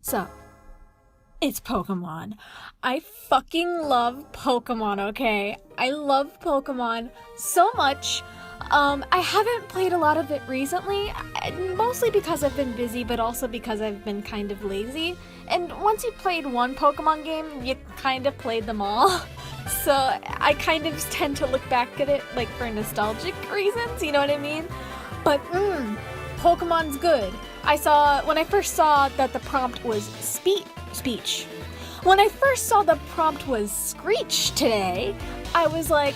So, it's Pokemon. I fucking love Pokemon, okay? I love Pokemon so much. I haven't played a lot of it recently, mostly because I've been busy, but also because I've been kind of lazy. And once you've played one Pokemon game, you kind of played them all. So I kind of tend to look back at it like for nostalgic reasons, you know what I mean? But Pokemon's good. When I first saw that the prompt was speech. When I first saw the prompt was Screech today, I was like,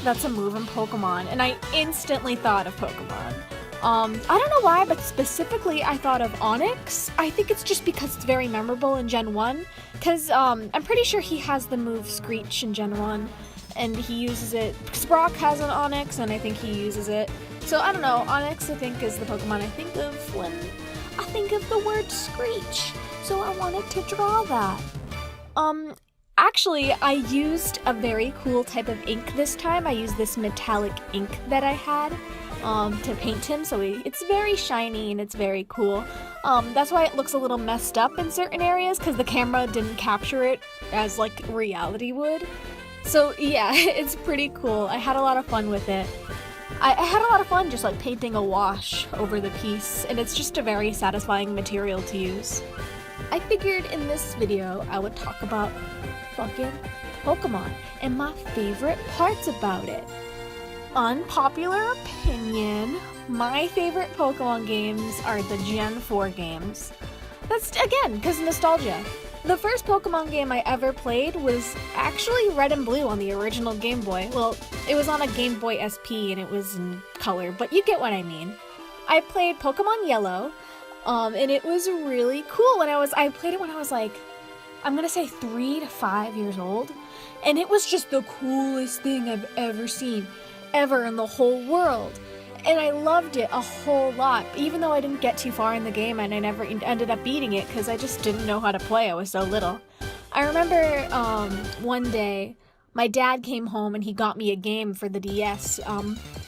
that's a move in Pokemon, and I instantly thought of Pokemon. I don't know why, but specifically I thought of Onix. I think it's just because it's very memorable in Gen 1, because I'm pretty sure he has the move Screech in Gen 1, and he uses it, because Brock has an Onix, and I think he uses it. So I don't know, Onix I think is the Pokemon I think of when I think of the word Screech, so I wanted to draw that. Actually, I used a very cool type of ink this time. I used this metallic ink that I had to paint him, so it's very shiny and it's very cool. That's why it looks a little messed up in certain areas, because the camera didn't capture it as like reality would. So yeah, it's pretty cool. I had a lot of fun with it. I had a lot of fun just like painting a wash over the piece, and it's just a very satisfying material to use. I figured in this video I would talk about fucking Pokemon and my favorite parts about it. Unpopular opinion, my favorite Pokemon games are the Gen 4 games. That's, again, because nostalgia. The first Pokemon game I ever played was actually Red and Blue on the original Game Boy. Well, it was on a Game Boy SP and it was in color, but you get what I mean. I played Pokemon Yellow, and it was really cool. I played it when I was like, I'm gonna say 3 to 5 years old, and it was just the coolest thing I've ever seen, ever in the whole world. And I loved it a whole lot, even though I didn't get too far in the game and I never ended up beating it because I just didn't know how to play. I was so little. I remember one day my dad came home and he got me a game for the DS,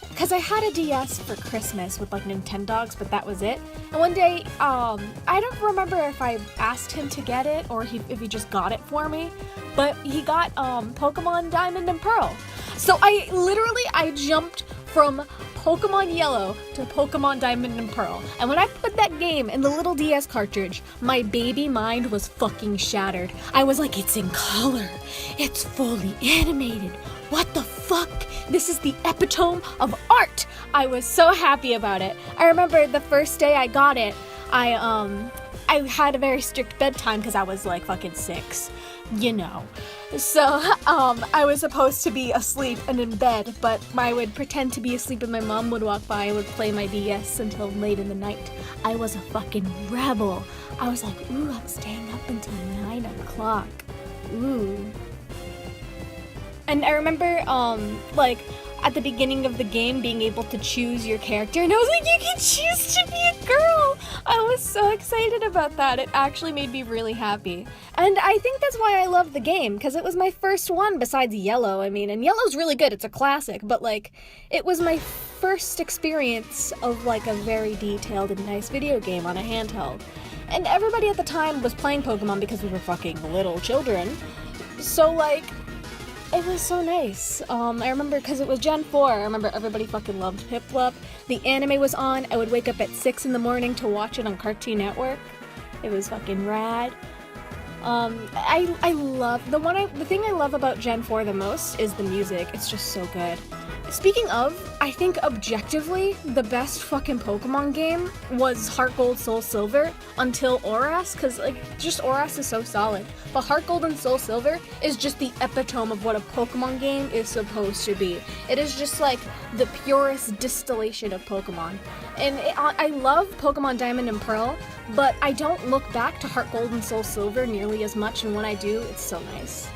because I had a DS for Christmas with like Nintendogs, but that was it. And one day, I don't remember if I asked him to get it or if he just got it for me, but he got Pokemon Diamond and Pearl. So I jumped from Pokemon Yellow to Pokemon Diamond and Pearl. And when I put that game in the little DS cartridge, my baby mind was fucking shattered. I was like, it's in color. It's fully animated. What the fuck? This is the epitome of art. I was so happy about it. I remember the first day I got it, I had a very strict bedtime because I was like fucking 6, you know. So, I was supposed to be asleep and in bed, but I would pretend to be asleep and my mom would walk by and would play my DS until late in the night. I was a fucking rebel. I was like, ooh, I'm staying up until 9 o'clock. Ooh. And I remember, at the beginning of the game being able to choose your character, and I was like, you can choose to be a girl! I was so excited about that. It actually made me really happy. And I think that's why I love the game, because it was my first one besides Yellow. I mean, and Yellow's really good, it's a classic, but it was my first experience of a very detailed and nice video game on a handheld. And everybody at the time was playing Pokemon because we were fucking little children. So it was so nice. I remember, because it was Gen 4, I remember everybody fucking loved Piplup. The anime was on. I would wake up at 6 in the morning to watch it on Cartoon Network. It was fucking rad. I love, the thing I love about Gen 4 the most is the music. It's just so good. Speaking of, I think objectively, the best fucking Pokemon game was Heart Gold, Soul Silver until Oras, because just Oras is so solid. But Heart Gold and Soul Silver is just the epitome of what a Pokemon game is supposed to be. It is just the purest distillation of Pokemon. And I love Pokemon Diamond and Pearl, but I don't look back to Heart Gold and Soul Silver nearly as much, and when I do, it's so nice.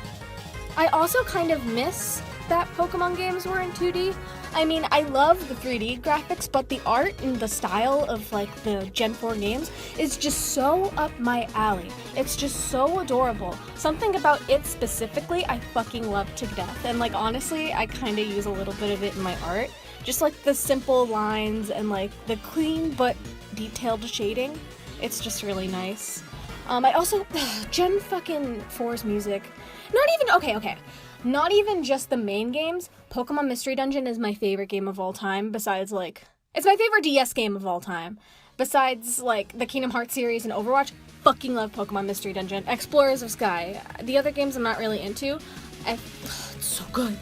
I also kind of miss that Pokemon games were in 2D. I mean, I love the 3D graphics, but the art and the style of the Gen 4 games is just so up my alley. It's just so adorable. Something about it specifically I fucking love to death. And honestly, I kind of use a little bit of it in my art. Just the simple lines and the clean but detailed shading. It's just really nice. I also, Gen fucking 4's music. Okay. Not even just the main games. Pokemon Mystery Dungeon is my favorite game of all time, besides, like, it's my favorite DS game of all time. Besides, like, the Kingdom Hearts series and Overwatch, fucking love Pokemon Mystery Dungeon. Explorers of Sky. The other games I'm not really into. It's so good.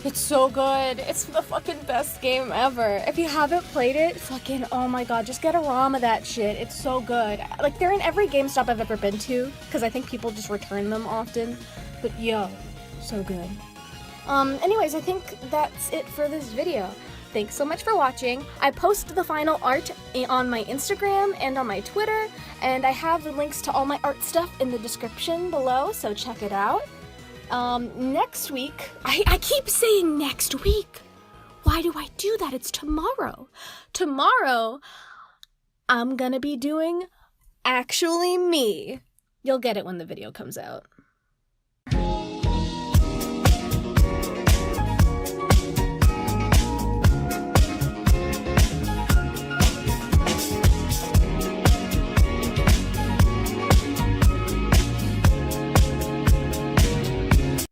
It's so good. It's the fucking best game ever. If you haven't played it, fucking, oh my god, just get a ROM of that shit. It's so good. Like, they're in every GameStop I've ever been to, because I think people just return them often. But yo, so good. Anyways, I think that's it for this video. Thanks so much for watching. I post the final art on my Instagram and on my Twitter, and I have the links to all my art stuff in the description below, so check it out. Next week, I keep saying next week. Why do I do that? It's tomorrow. Tomorrow, I'm gonna be doing Actually Me. You'll get it when the video comes out.